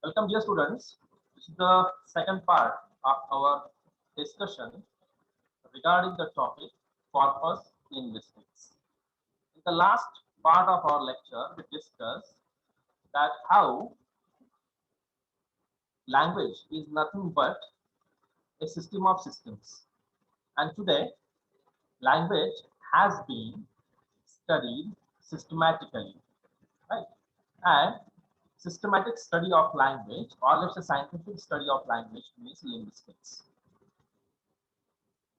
Welcome, dear students. This is the second part of our discussion regarding the topic corpus linguistics. In the last part of our lecture, we discussed that how language is nothing but a system of systems. And today, language has been studied systematically, right? And systematic study of language, or let's say scientific study of language, means linguistics.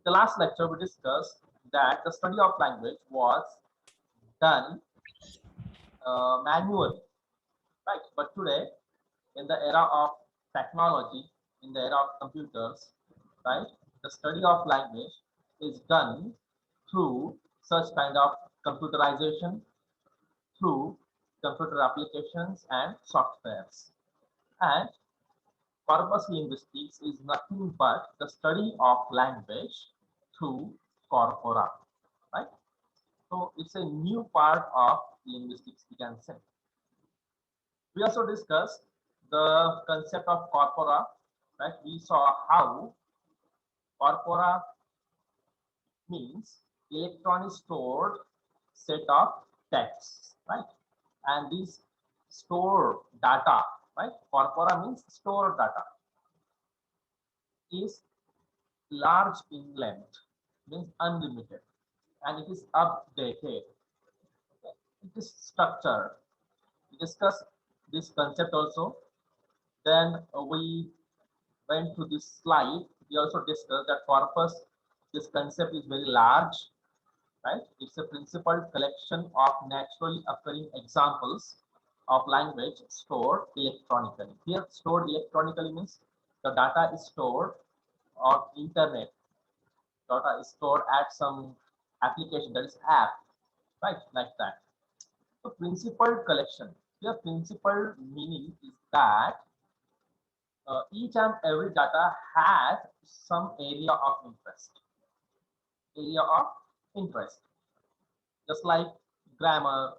The last lecture we discussed that the study of language was done manually, right? But today, in the era of technology, in the era of computers, right, the study of language is done through such kind of computerization, through computer applications and softwares. And corpus linguistics is nothing but the study of language through corpora, right? So it's a new part of linguistics, we can say. We also discussed the concept of corpora, right? We saw how corpora means electronically stored set of texts, right? And these store data, right? Corpora means store data is large in length, means unlimited, and it is updated. It is structured. We discussed this concept also. Then we went to this slide. We also discussed that corpus, this concept is very large, right? It's a principal collection of naturally occurring examples of language stored electronically. Here, stored electronically means the data is stored on internet. Data is stored at some application, that is app, right? Like that. So principal collection. Here, principal meaning is that each and every data has some area of interest. Area of interest. Just like grammar,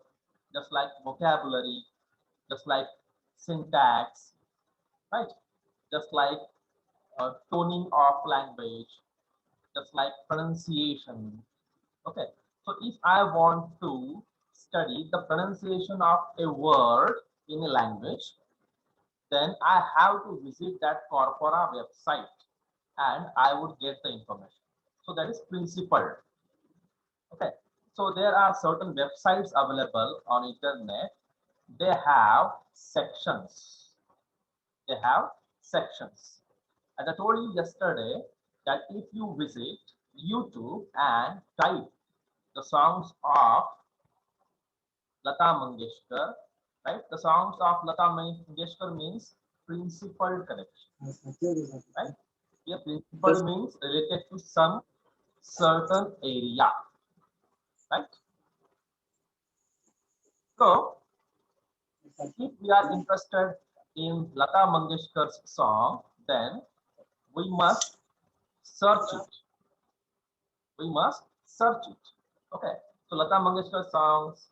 just like vocabulary, just like syntax, right? Just like toning of language, just like pronunciation. Okay, so if I want to study the pronunciation of a word in a language, then I have to visit that corpora website and I would get the information. So that is principle. Okay, so there are certain websites available on internet. They have sections. They have sections. As I told you yesterday, that if you visit YouTube and type the songs of Lata Mangeshkar, right? The songs of Lata Mangeshkar means principal collection, right? Here, principal means related to some certain area, right? So, if we are interested in Lata Mangeshkar's song, then we must search it. We must search it. Okay. So Lata Mangeshkar songs,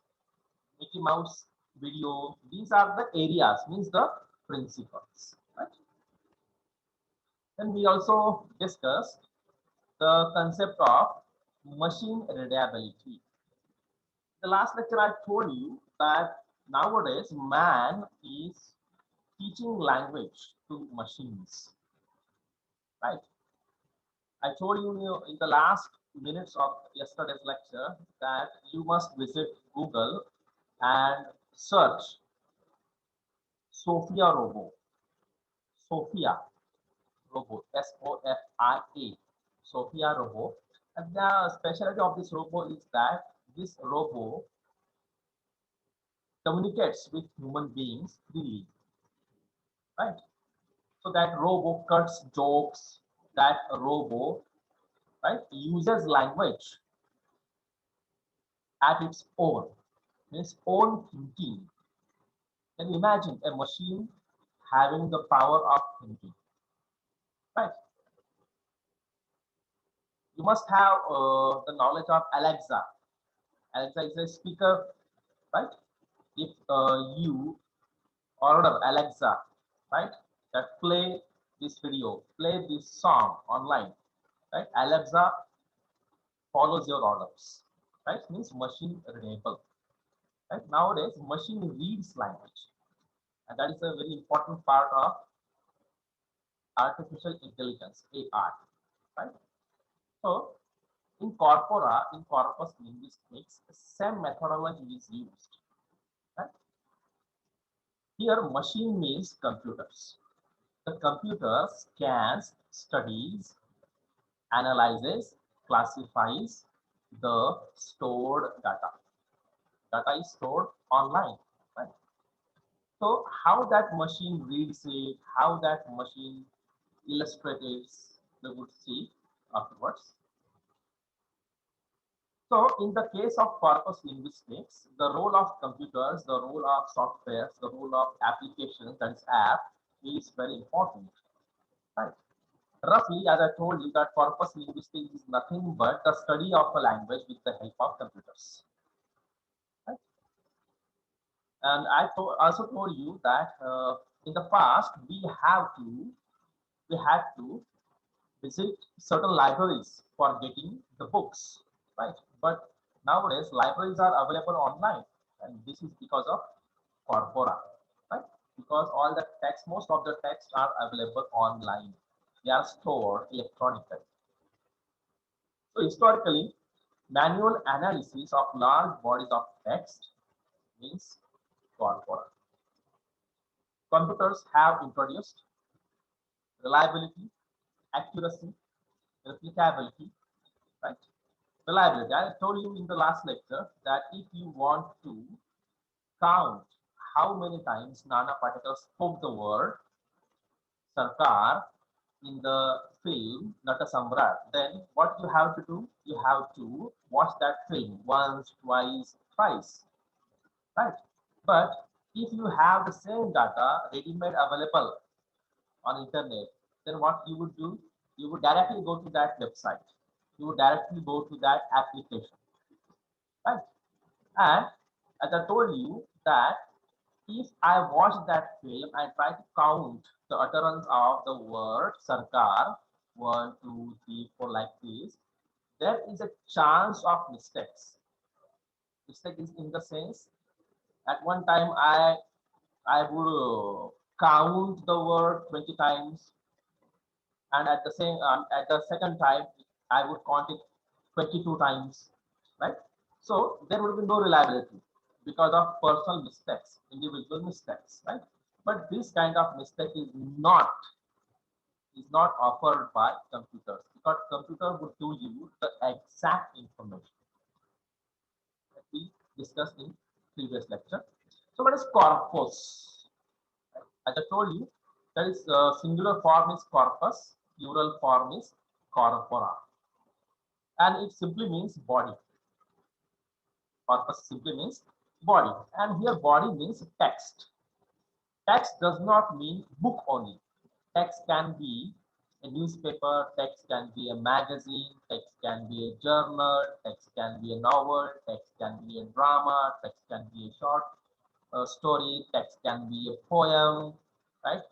Mickey Mouse video, these are the areas, means the principles. Right? Then we also discussed the concept of machine readability. The last lecture I told you that nowadays man is teaching language to machines, right? I told you in the last minutes of yesterday's lecture that you must visit Google and search Sophia robot. Sophia robot. SOFIA. Sophia robot. And the specialty of this robot is that this robot communicates with human beings freely, right? So that robot cuts jokes. That robot, right, uses language at its own, its own thinking. Can you imagine a machine having the power of thinking, right? You must have the knowledge of Alexa. Alexa is a speaker, right? If you order Alexa, right? That play this video, play this song online, right? Alexa follows your orders, right? Means machine readable, right? Nowadays, machine reads language, and that is a very important part of artificial intelligence, AI, right? So, in corpus linguistics, same methodology is used, right? Here, machine means computers. The computer scans, studies, analyzes, classifies the stored data. Data is stored online, right? So how that machine reads it, how that machine illustrates, we would see afterwards. So in the case of corpus linguistics, the role of computers, the role of softwares, the role of applications, that is app, is very important, right? Roughly, as I told you, that corpus linguistics is nothing but the study of a language with the help of computers. Right? And also told you that in the past we had to visit certain libraries for getting the books, right? But nowadays libraries are available online, and this is because of Corpora, right? Because all the text, most of the texts are available online. They are stored electronically. So historically, manual analysis of large bodies of text means corpora. Computers have introduced reliability, accuracy, replicability, right? Reliability. I told you in the last lecture that if you want to count how many times Nana Patekar spoke the word Sarkar in the film Nata Samrat, then what you have to do? You have to watch that film once, twice, thrice, right? But if you have the same data ready-made available on internet, then what you would do? You would directly go to that website. You would directly go to that application, right? And as I told you that if I watch that film and try to count the utterance of the word Sarkar, 1, 2, 3, 4, like this, there is a chance of mistakes. Mistake is in the sense at one time I would count the word 20 times, and at the second time I would count it 22 times, right? So there would be no reliability because of personal mistakes, individual mistakes, right? But this kind of mistake is not offered by computers, because computer would give you the exact information that we discussed in previous lecture. So what is corpus? As I told you, there is singular form is corpus, plural form is corpora, and it simply means body. Corpus simply means body, and here body means text. Text does not mean book only. Text can be a newspaper, text can be a magazine, text can be a journal, text can be a novel, text can be a drama, text can be a short story, text can be a poem, right?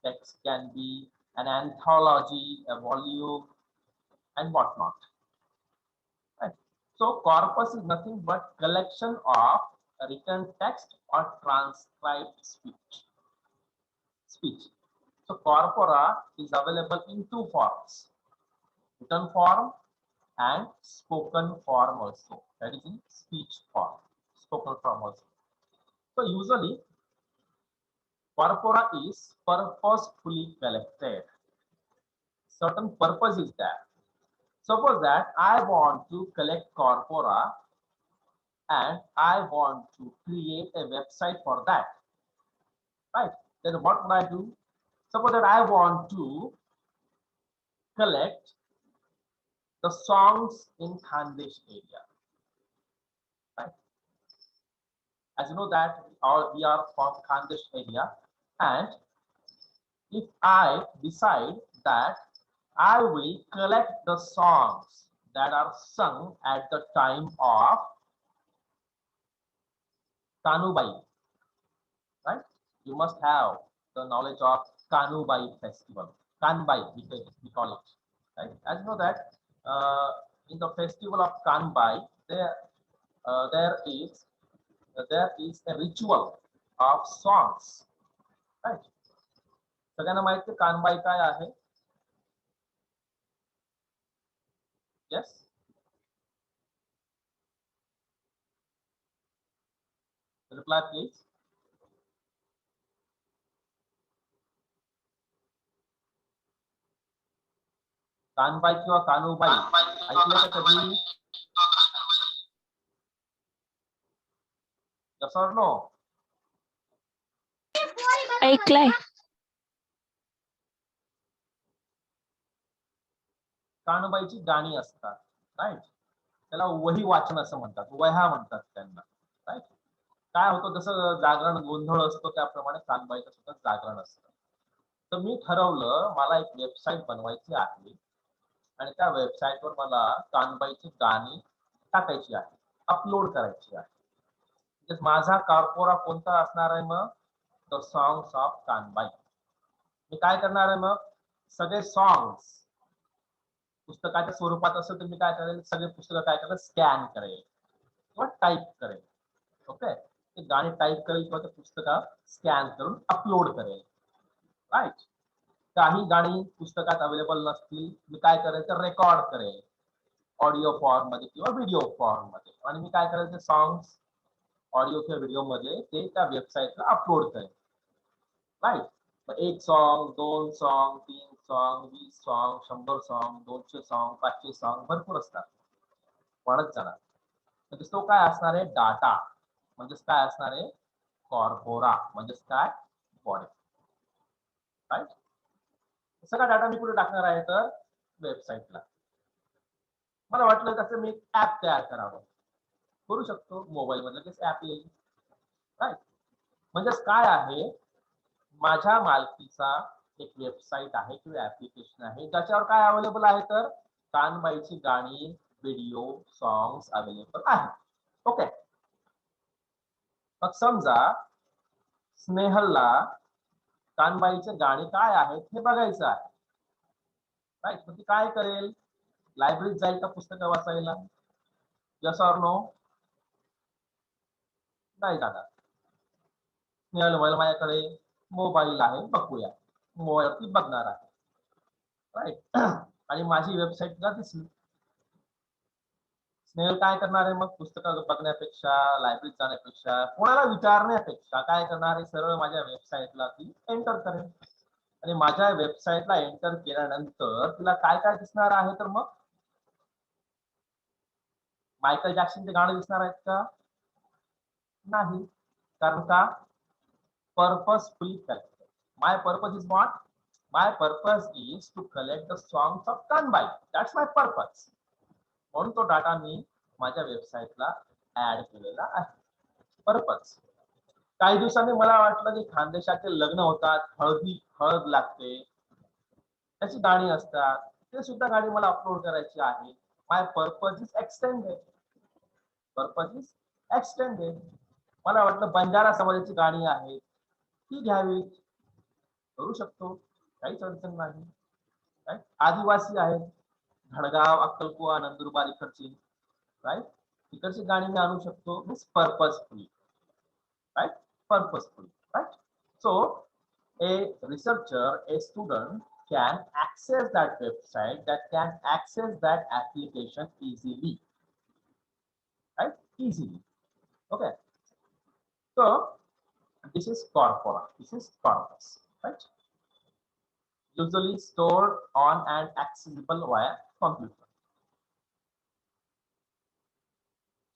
Text can be an anthology, a volume, and whatnot. Right? So corpus is nothing but collection of written text or transcribed speech. So corpora is available in two forms, written form and spoken form also. That is in speech form, spoken form also. So usually corpora is purposefully collected. Certain purpose is there. Suppose that I want to collect corpora and I want to create a website for that, right? Then what would I do? Suppose that I want to collect the songs in Khandesh area, right? As you know that we are from Khandesh area, and if I decide that I will collect the songs that are sung at the time of Tanubai, right? You must have the knowledge of Kanubai festival. Kanbai, we call it. Right? As you know that in the festival of Kanbai, there is a ritual of songs. Right? सगळ्यांना माहिती आहे कानबाई काय आहे? Yes. Reply please. Kanbai किंवा कानूबाई ऐकलं का कधी? Yes or no? ऐकलंय. कानबाईची गाणी असतात. राईट. त्याला वही वाचन असं म्हणतात. वह्या म्हणतात त्यांना. राईट. काय होतं जसं जागरण गोंधळ असतो त्याप्रमाणे कानबाईचं सुद्धा जागरण असतं. तर मी ठरवलं मला एक वेबसाईट बनवायची आहे आणि त्या वेबसाईटवर मला कानबाईची गाणी टाकायची आहे, अपलोड करायची आहे. म्हणजे माझा कॉर्पोरा कोणता असणार आहे मग? The songs of Kanbai. मी काय करणार आहे मग? सगळे सॉंग्स पुस्तकाच्या स्वरूपात असेल तर मी काय करेल, सगळे पुस्तकं काय करेल, स्कॅन करेल किंवा टाईप करेल. ओके, ते गाणी टाईप करेल किंवा ते पुस्तकात स्कॅन करून अपलोड करेल. राईट. काही गाणी पुस्तकात अवेलेबल नसतील, मी काय करेल तर रेकॉर्ड करेल ऑडिओ फॉर्म मध्ये किंवा व्हिडिओ फॉर्म मध्ये, आणि मी काय करेल ते सॉंग्स ऑडिओ किंवा व्हिडिओ मध्ये ते त्या वेबसाईटला अपलोड करेल. राईट. एक सॉन्ग, दोन song, 3 song, 20 song, 100 song, 200 song, 500 song भरपूर असतात, वाढत जाणार. म्हणजे तो काय असणार आहे? डाटा. म्हणजेच काय असणार आहे? कॉर्पोरा. म्हणजेच काय? बॉडी. राईट. सगळा डाटा मी कुठे टाकणार आहे तर वेबसाईटला. मला वाटलं कसं मी ऍप तयार करावं. करू शकतो मोबाईल मध्ये, लगेच ऍप येईल. राईट. म्हणजेच काय आहे? माझ्या मालकीचा एक वेबसाईट आहे किंवा ऍप्लिकेशन आहे ज्याच्यावर काय अवेलेबल आहे तर कानबाईची गाणी, व्हिडिओ, सॉंग्स अवेलेबल आहे. ओके. मग समजा स्नेहलला कानबाईचे गाणी काय आहेत हे बघायचं आहे. राईट. मग ती काय करेल? लायब्ररीत जाईल का पुस्तकं वाचायला? Yes or no? नाही जाणार. स्नेहल मला माझ्याकडे मोबाईल आहे, बघूया. मोबाईलवरती बघणार आहे. राईट. आणि माझी वेबसाईट जर दिसली, स्नेहल काय करणार आहे मग? पुस्तकं बघण्यापेक्षा, लायब्ररीत जाण्यापेक्षा, कोणाला विचारण्यापेक्षा काय करणार आहे? सरळ माझ्या वेबसाईटला ती एंटर करेल. आणि माझ्या वेबसाईटला एंटर केल्यानंतर तिला काय काय दिसणार आहे तर मग मायकल जॅक्सनचे गाणे दिसणार आहेत का? नाही. कारण का? Purposefully collected. My purpose is what? My purpose is to collect the songs of Kanbai. That's my purpose. म्हणून तो डाटा मी माझ्या वेबसाईटला ऍड केलेला आहे. पर्पज. काही दिवसांनी मला वाटलं की खानदेशाचे लग्न होतात, हळद लागते, त्याची गाणी असतात, ते सुद्धा गाणी मला अपलोड करायची आहे. My purpose is extended. Purpose is extended. मला वाटलं बंजारा समाजाची गाणी आहेत, ती घ्यावीत. करू शकतो, काहीच अडचण नाही. आदिवासी आहेत, धडगाव, अक्कलकुवा, नंदुरबार इकडची, राईट, इकडची गाणी मी आणू शकतो. Means purposefully. Right. Purposefully. Right. So a researcher, a student can access that website, that can access that application easily. Right? Easily. Okay. So this is corpora. This is corpus. Right? Usually stored on and accessible via computer.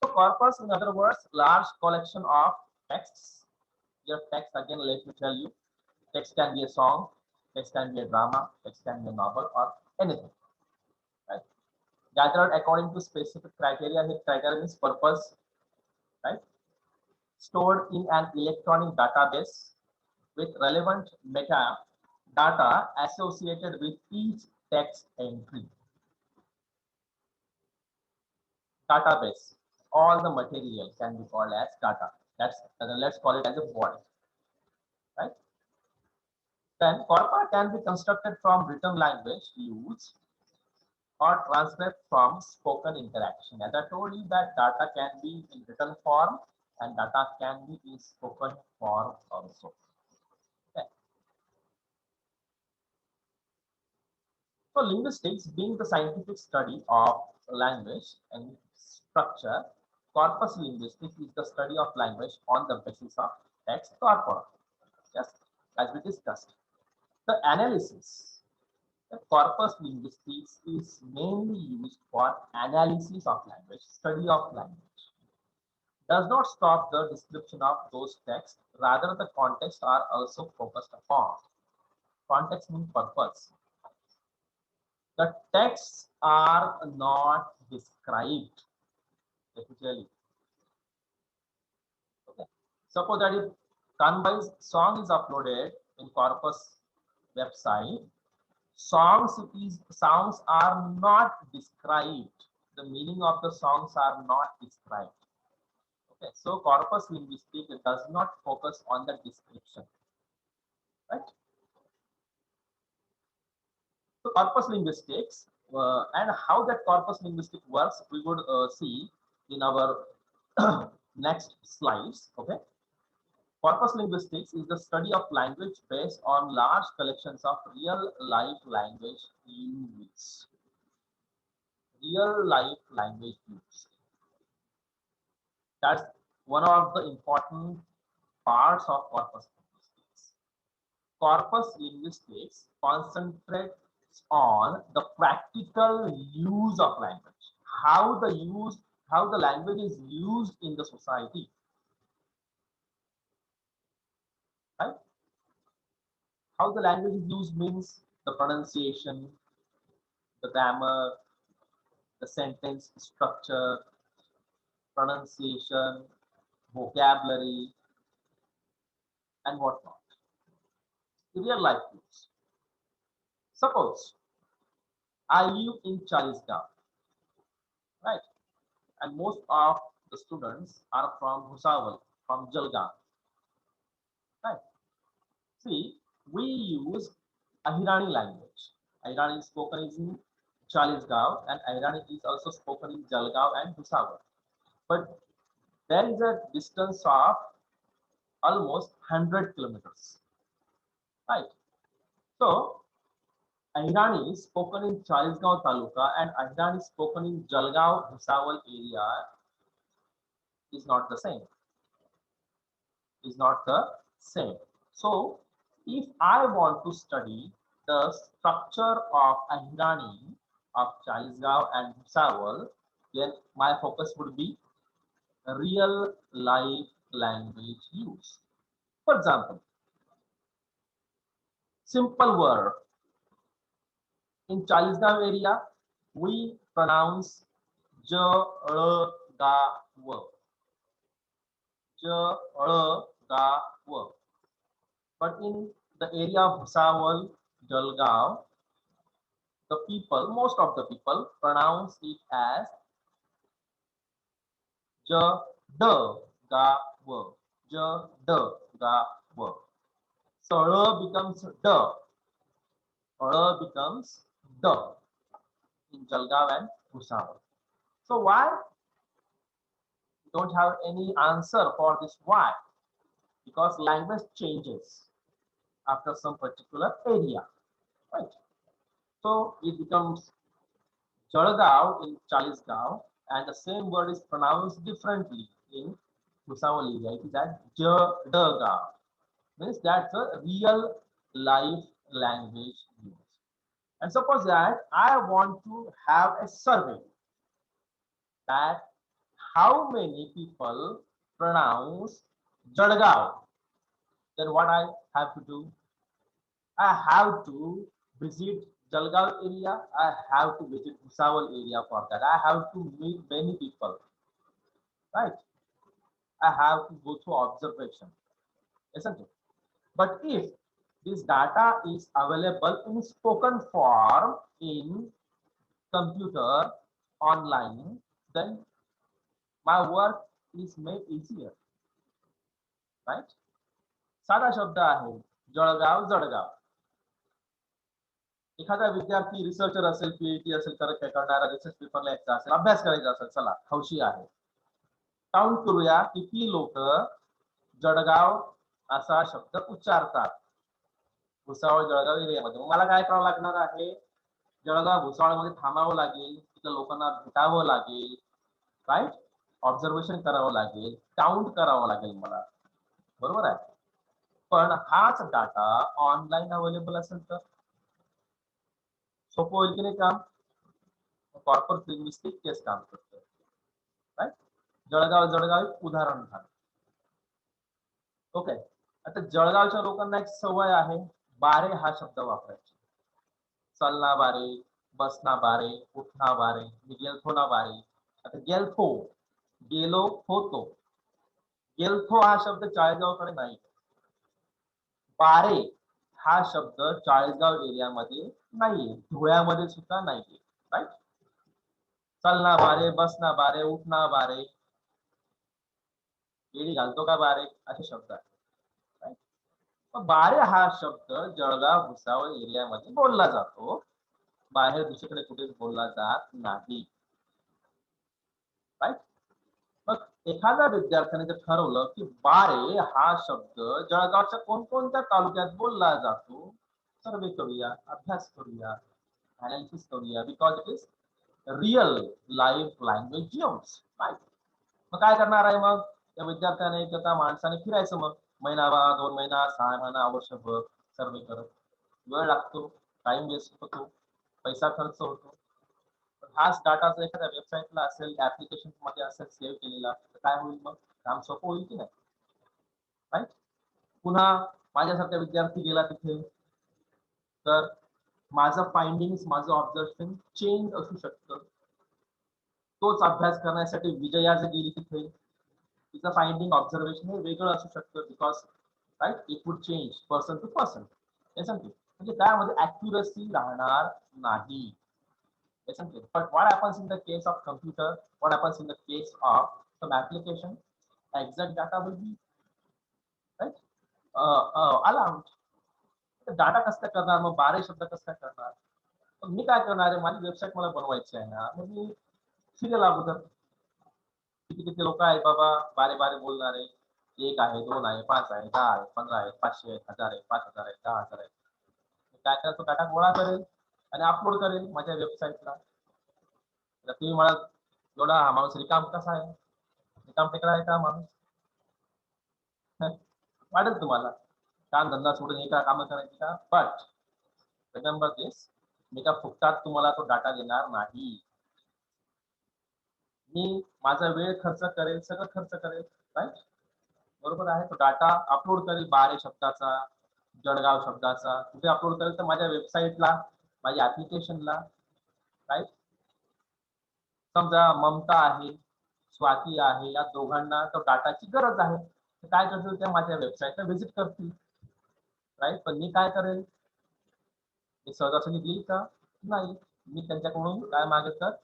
So corpus, in other words, large collection of texts. Your text, again, let me tell you, text can be a song, text can be a drama, text can be a novel, or anything. Right? Gathered according to specific criteria. His criteria means purpose. Right? Stored in an electronic database with relevant meta data associated with each text entry. Database. All the material can be called as data. Let's call it as a body. Right? Then corpora can be constructed from written language use or transcribed from spoken interaction. As I told you that data can be in written form and data can be in spoken form also. Okay. So linguistics being the scientific study of language and structure, corpus linguistics is the study of language on the basis of text corpora, just as we discussed. The analysis, the corpus linguistics is mainly used for analysis of language, study of language. Does not stop the description of those texts, rather the context are also focused upon. Context means purpose. The texts are not described. Let Okay. Suppose that if Kanbai's song is uploaded in Corpus website, songs are not described. The meaning of the songs are not described. Okay, so corpus linguistics does not focus on the description, right? So corpus linguistics and how that corpus linguistics works, we would see in our next slides. Okay, corpus linguistics is the study of language based on large collections of real life language units. Real life language units. That's one of the important parts of corpus linguistics. Corpus linguistics concentrates on the practical use of language, how how the language is used in the society, right? How the language is used means the pronunciation, the grammar, the sentence structure, pronunciation, vocabulary, and whatnot. Real life use. Suppose I live in Chalisgarh, right? And most of the students are from Bhusawal, from Jalgaon, right? See, we use Ahirani language. Ahirani is spoken in Chalisgarh and Ahirani is also spoken in Jalgaon and Bhusawal. But there is a distance of almost 100 kilometers, right? So, Ahirani is spoken in Chalisgarh Taluka and Ahirani is spoken in Jalgaon Bhusawal area is not the same. Is not the same. So, if I want to study the structure of Ahirani of Chalisgarh and Bhusawal, then my focus would be real life language use. For example, simple word. In Chalisgarh area, we pronounce j, ga, w. J, ga, w. But in the area of Bhusawal, Jalgaon, the people, most of the people pronounce it as j, d, ga, w. J, d, ga, w. So becomes d, becomes d in Jalgaon and Bhusawal. So why? We don't have any answer for this why. Because language changes after some particular area, right? So it becomes Jalgaon in Chalisgarh, and the same word is pronounced differently in Bhusawal area. It is at Jalgaon. Means that's a real life language use. And suppose that I want to have a survey that how many people pronounce Jalgaon, then what I have to do? I have to visit Jalgaon area. I have to visit Bhusawal area for that. I have to meet many people, right? I have to go through observation, isn't it? But if this data is available in spoken form in computer online, then my work is made easier, right? साधा शब्द आहे जळगाव जळगाव एखादा विद्यार्थी researcher असेल, PhD असेल, काय करणारा, research paper लिहायचा असेल, अभ्यास करायचा असेल, चला हौशी आहे. काउंट करूया किती लोक जळगाव असा शब्द उच्चारतात भुसावळ जळगाव एरियामध्ये. मला काय करावं लागणार आहे, जळगाव भुसावळमध्ये थांबावं लागेल, तिथं लोकांना भेटावं लागेल, राईट, ऑब्झर्वेशन करावं लागेल, काउंट करावं लागेल मला, बरोबर आहे. पण हाच डाटा ऑनलाईन अवेलेबल असेल तर सोपं होईल की नाही काम. कॉर्पोरेट लिंग्विस्टिक तेच काम करतं, राईट. जळगाव जळगाव एक उदाहरण झालं. ओके, आता जळगावच्या लोकांना एक सवय आहे बारे हा शब्द वापरायचा. चलना बारे, बसना बारे, उठना बारे, गेलथो ना बारे. आता गेलथो, गेलो होतो, गेलथो हा शब्द चाळीसगावकडे नाही. बारे हा शब्द चाळीसगाव एरियामध्ये नाहीये, धुळ्यामध्ये सुद्धा नाहीये, राईट. चलना बारे, बसना बारे, उठना बारे, गेडी घालतो का बारे, असे शब्द आहेत, राईट. बारे हा शब्द जळगाव भुसावळ एरियामध्ये बोलला जातो, बाहेर दुसरीकडे कुठेच बोलला जात नाही, राईट. मग एखाद्या विद्यार्थ्याने जर ठरवलं की बारे हा शब्द जळगावच्या कोणकोणत्या तालुक्यात बोलला जातो, सर्वे करूया, अभ्यास करूया, अनालिसिस करूया, because it is real life language use, right. मग काय करणार आहे, मग त्या विद्यार्थ्याने त्या माणसाने फिरायचं, मग महिनाभर, 2 महिना, 6 महिना, वर्षभर सर्वे करत. वेळ लागतो, टाइम वेस्ट होतो, पैसा खर्च होतो. हाच डाटा जर एखाद्या वेबसाईटला असेल, ऍप्लिकेशन मध्ये असेल सेव्ह केलेला, तर काय होईल, मग काम सोपं होईल की नाही, राईट. पुन्हा माझ्यासारखा विद्यार्थी गेला तिथे, तर माझं फाइंडिंग्स, माझं ऑब्झर्वेशन चेंज असू शकतं. तोच अभ्यास करण्यासाठी विजया जर गेली तिथे, तिचं फाइंडिंग, ऑब्झर्वेशन हे वेगळं असू शकतं, because right it would change person to person, म्हणजे त्यामध्ये ऍक्युरसी राहणार नाही. Isn't it? But what happens in the case of computer, what happens in the case of some application, exact data will be right allowed. Data कसं काय करणार, मग बारे शब्द कसं काय करणार. मग मी काय करणार आहे, माझी वेबसाईट मला बनवायची आहे ना, मग मी सिरियल अगोदर किती किती लोक आहेत बाबा बारे बारे बोलणारे, 1 आहे, 2 आहे, 5 आहे, 10 आहे, 15 आहे, 500 आहे, 1000 आहे, 5000 आहे, 10,000 आहे. काय काय तो डाटा गोळा करेल आणि अपलोड करेल माझ्या वेबसाईटला. तुम्ही मला एवढा हा माणूस रिकाम कसा आहे, रिकाम टेकडा आहे का माणूस, वाटेल तुम्हाला काम धंदा सोडून एका काम करायची का. बट रिमेंबर दिस, मी का फुकटात तुम्हाला तो डाटा देणार नाही. मी माझा वेळ खर्च करेल, सगळं खर्च करेल, राईट, बरोबर आहे. तो डाटा अपलोड करेल बारे शब्दाचा, जळगाव शब्दाचा, कुठे अपलोड करेल तर माझ्या वेबसाईटला, माझ्या ऍप्लिकेशनला, राईट. समजा ममता आहे, स्वाती आहे, या दोघांना तो डाटाची गरज आहे, तर काय करतील, त्या माझ्या वेबसाईटला व्हिजिट करतील, राईट. पण मी काय करेल, मी सहजासहजी देईल का, नाही. मी त्यांच्याकडून काय मागितलं,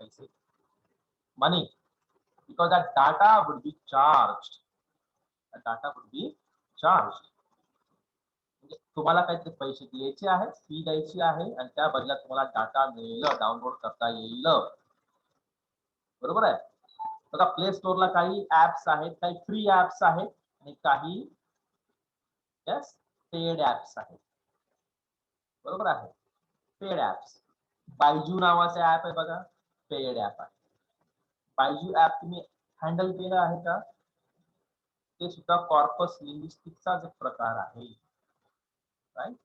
पैसे, money, because that data would be charged, that data would be charged. म्हणजे तुम्हाला काहीतरी पैसे द्यायचे आहेत, फी द्यायची आहे, आणि त्या बदल्यात तुम्हाला डाटा मिळेल, डाउनलोड करता येईल, बरोबर आहे. बघा प्ले स्टोअरला काही ऍप्स आहेत, काही फ्री ऍप्स आहेत आणि काही यस पेड ऍप्स आहेत, बरोबर आहे. पेड ऍप्स, बायजू नावाचे ऍप आहे बघा, पेड ऍप आहे. बायजू ऍप तुम्ही हँडल केलं आहे का, ते सुद्धा कॉर्पस लिंग्विस्टिकचा एक प्रकार आहे, राईट.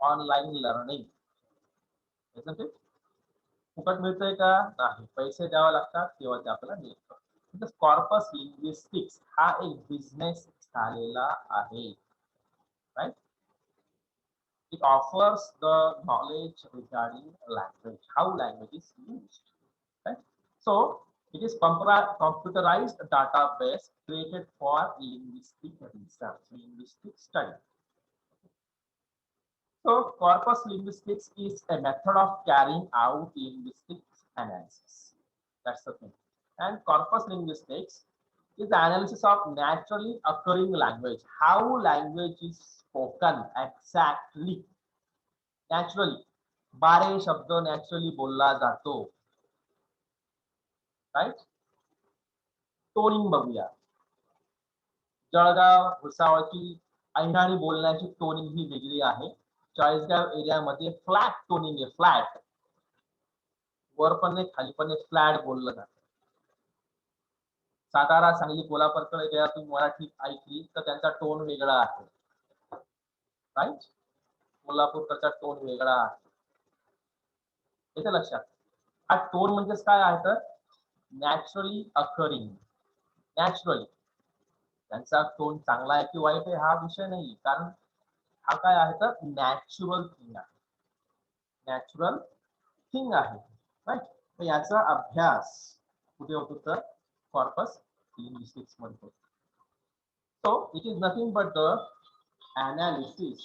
ऑनलाईन लर्निंग, फुकट मिळतंय का, नाही, पैसे द्यावे लागतात तेव्हा ते आपल्याला मिळतं. कॉर्पस लिंग्विस्टिक्स हा एक बिझनेस झालेला आहे, right. It offers the knowledge regarding language, how language is used, right. So it is computerized database created for linguistic research, linguistic study. So corpus linguistics is a method of carrying out linguistic analysis, that's the thing. And corpus linguistics is the analysis of naturally occurring language, how language is spoken exactly, naturally, बारे शब्द naturally बोलला जातो. Right. Toning बघूया. जळगाव भुसावळची ऐनाळी बोलण्याची toning ही वेगळी आहे. चाळीसगाव एरियामध्ये flat toning आहे. फ्लॅट, वर पण नाही खाली पण नाही, फ्लॅट बोललं जातं. सातारा, सांगली, कोल्हापूरकडे गेला तुम्ही मराठी ऐकली तर त्यांचा टोन वेगळा आहे. राईट. कोल्हापूरचा टोन वेगळा आहे. येते लक्षात. हा टोन म्हणजेच काय आहे तर नॅचरली अकरिंग. नॅचरली त्यांचा टोन चांगला आहे की वाईट आहे हा विषय नाही, कारण हा काय आहे तर नॅचरल थिंग आहे. नॅचरल थिंग आहे. राईट. तर याचा अभ्यास कुठे होतो तर कॉर्पस लिंग्विस्टिक्स मध्ये होतो. So it is nothing but the analysis.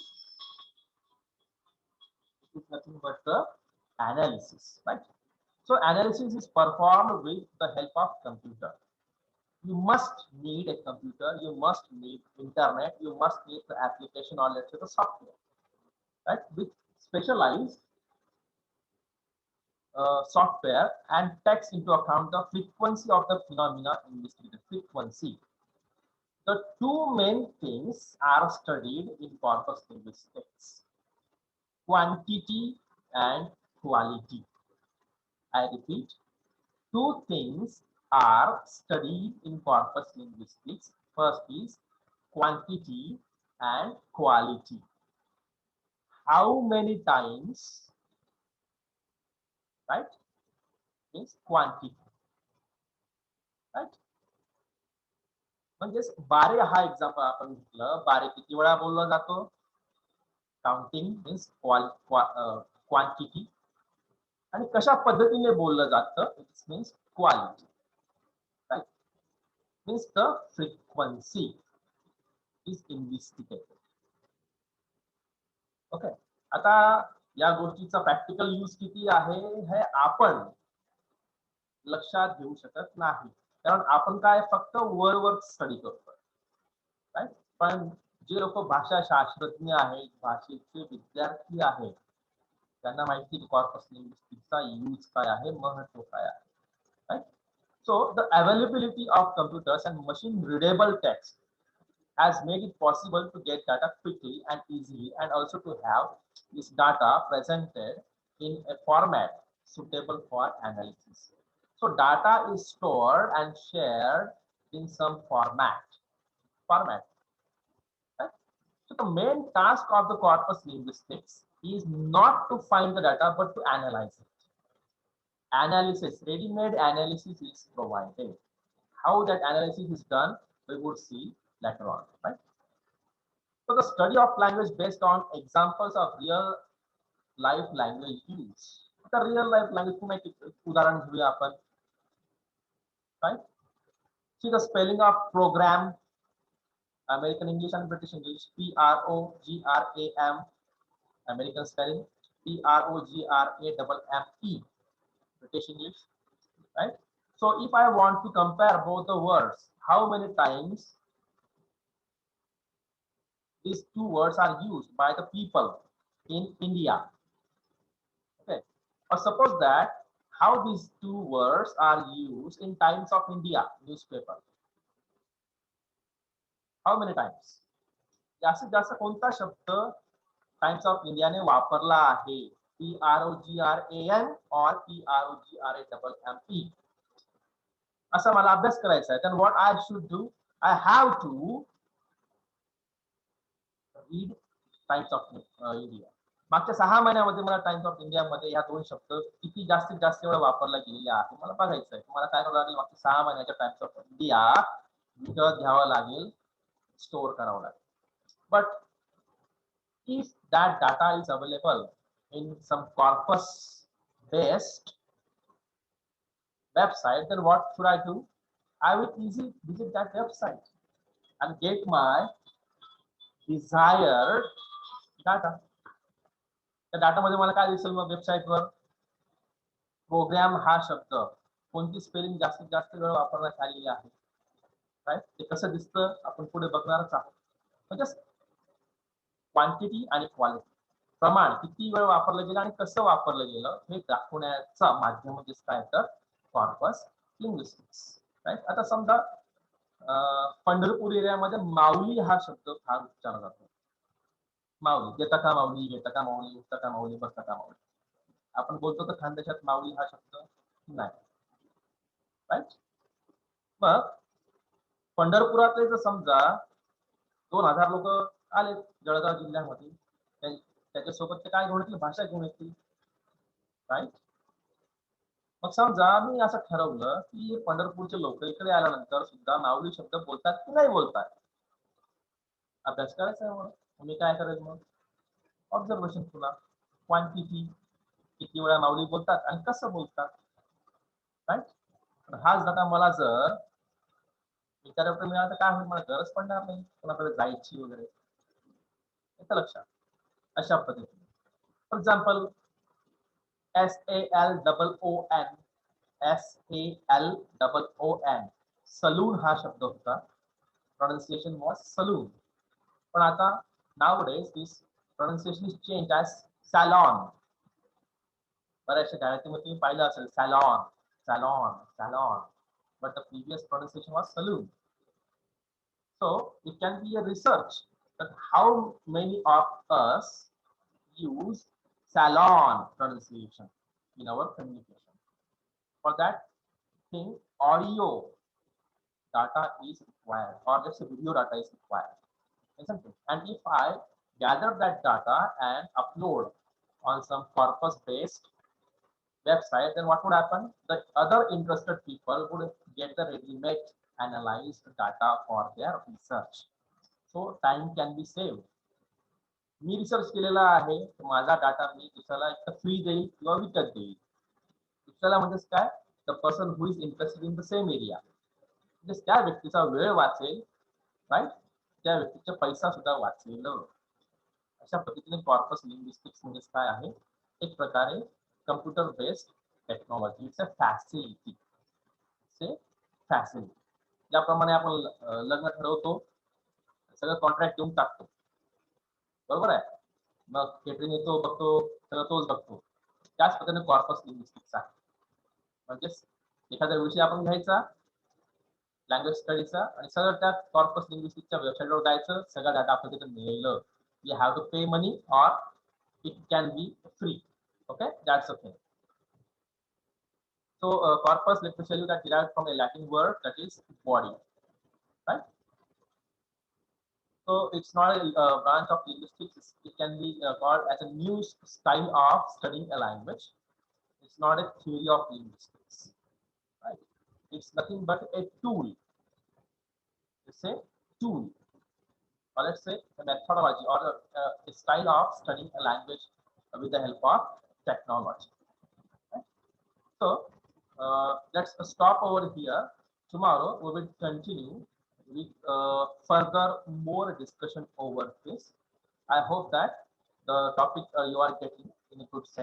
It is nothing but the analysis, right? So analysis is performed with the help of computer. You must need a computer, you must need internet, you must need the application or let's say the software, right? With specialized software and takes into account the frequency of the phenomena investigated. Frequency. The two main things are studied in corpus linguistics: quantity and quality. I repeat, two things are studied in corpus linguistics. First is quantity and quality. How many times, right, is quantity, right? म्हणजेच बारे हा example आपण घेतलं. बारे किती वेळा बोलला जातो? Counting means quantity. आणि कशा पद्धतीने बोललं जातं? It means quality. Right. Means the frequency is investigated. Okay. आता या गोष्टीचा प्रॅक्टिकल यूज किती आहे हे आपण लक्षात घेऊ शकत नाही, कारण आपण काय फक्त वर स्टडी करतो. राईट. पण जे लोक भाषा शास्त्रज्ञ आहेत, भाषेचे विद्यार्थी आहेत, त्यांना माहिती की कॉर्पस लिंग्विस्टिक्सचा यूज काय आहे, महत्व काय आहे. Right. So the availability of computers and machine readable text has made it possible to get data quickly and easily, and also to have this data presented in a format suitable for analysis. So data is stored and shared in some format. Right? So the main task of the corpus linguistics is not to find the data but to analyze it. Analysis, ready-made analysis is provided. How that analysis is done, we would see later on, right? So the study of language based on examples of real life language use. The real life language को मैं उदाहरण घेऊया आपण, right? See the spelling of program, American English and British English, program, American spelling, program, British English, right? So if I want to compare both the words, how many times these two words are used by the people in India? Okay. Or suppose that how these two words are used in Times of India newspaper. How many times? जास्तीत जास्त कोणता शब्द times of India ने वापरला आहे? PROGRAM or PROGRAMME. असा मला अभ्यास करायचा आहे. Then what I should do? I have to read Times of India. मागच्या 6 महिन्यामध्ये मला टाइम्स ऑफ इंडिया मध्ये या दोन शब्द किती जास्तीत जास्त वेळा वापरला गेलेला आहे मला बघायचं आहे. तुम्हाला काय करावं लागेल? मागच्या 6 महिन्याच्या टाइम्स ऑफ इंडिया विकत घ्यावं लागेल, स्टोर करावं लागेल. But if that data is available in some corpus based website, then what should I do? I will easily visit that website and get my desired data. त्या data मध्ये मला काय दिसेल मग वेबसाईटवर? प्रोग्राम हा शब्द कोणती स्पेलिंग जास्तीत जास्त वेळ वापरण्यात आलेली आहे, राईट? ते कसं दिसतं आपण पुढे बघणारच आहोत. म्हणजे क्वांटिटी आणि क्वालिटी. प्रमाण किती वेळ वापरलं गेलं आणि कसं वापरलं गेलं हे दाखवण्याचा माध्यम म्हणजे काय तर कॉर्पस लिंग्विस्टिक्स. राईट. आता समजा पंढरपूर एरियामध्ये माऊली हा शब्द फार उच्चारला जातो. माऊली, येता का माऊली, येता का माऊली, उठता का माऊली, बसता का माऊली. आपण बोलतो तर खानदेशात माऊली हा शब्द नाही. राईट. मग पंढरपुरातले जर समजा 2000 लोक आले जळगाव जिल्ह्यामध्ये, त्याच्यासोबत ते काय घेऊन येतील, भाषा घेऊन येतील. राईट. मग समजा मी असं ठरवलं की पंढरपूरचे लोक इकडे आल्यानंतर सुद्धा माऊली शब्द बोलतात की नाही बोलतात, अभ्यास करायचा आहे. मग मी काय करेल, मग ऑब्झर्वेशन पुन्हा क्वांटिटी, किती वेळा माऊली बोलतात आणि कसं बोलतात. राईट. हाच दादा मला जर विचारायला मिळाला तर काय होईल, मला गरज पडणार नाही कोणाकडे जायची वगैरे. येतं लक्षात. अशा पद्धतीने for example SALOON, SALOON, saloon हा शब्द होता, प्रोनाउन्सिएशन वॉज सलून. पण आता nowadays this pronunciation is changed as salon. बऱ्याचशा गाण्यामध्ये तुम्ही पाहिलं असेल salon, salon, salon, but the previous pronunciation was saloon. So it can be a research that how many of us use salon pronunciation in our communication. For that thing, audio data is required, or let's say video data is required, isn't it? And if I gather that data and upload on some corpus-based website, then what would happen? The other interested people would get the ready-made analyzed data for their research. So time can be saved. Me research केलेला आहे, माझा data मी दुसऱ्याला एक free देईल किंवा विकत देईल. दुसऱ्याला म्हणजेच काय, the person who is interested in the same area, म्हणजे त्या व्यक्तीचा वेळ वाचेल. राईट. त्या व्यक्तीचा पैसा सुद्धा वाचेल. अशा पद्धतीने कॉर्पस लिंग्विस्टिक्स म्हणजे काय आहे, एक प्रकारे computer based technology. It's a facility. Facility. ज्याप्रमाणे आपण लग्न ठरवतो, सगळं कॉन्ट्रॅक्ट देऊन टाकतो, बरोबर आहे. मग केटरिंग येतो, बघतो, सगळं तोच बघतो. त्याच पद्धतीने कॉर्पस लिंग्विस्टिक्स आहे. म्हणजे एखादा विषय आपण घ्यायचा लँग्वेज स्टडीचा आणि सगळं त्या कॉर्पस लिंग्विस्टिक्सच्या वेबसाईटवर जायचं, सगळा डाटा आपल्याला तिथे मिळेल. यू हॅव टू पे मनी और it can be free. Okay, that's okay. So corpus, let me tell you, that derived from a Latin word that is body, right? So it's not a branch of linguistics. It can be called as a new style of studying a language. It's not a theory of linguistics, right? It's nothing but a tool. It's a tool, or let's say a methodology, or a style of studying a language with the help of technology. Right? So let's stop over here. Tomorrow we will continue with further more discussion over this. I hope that the topic you are getting in a good sense.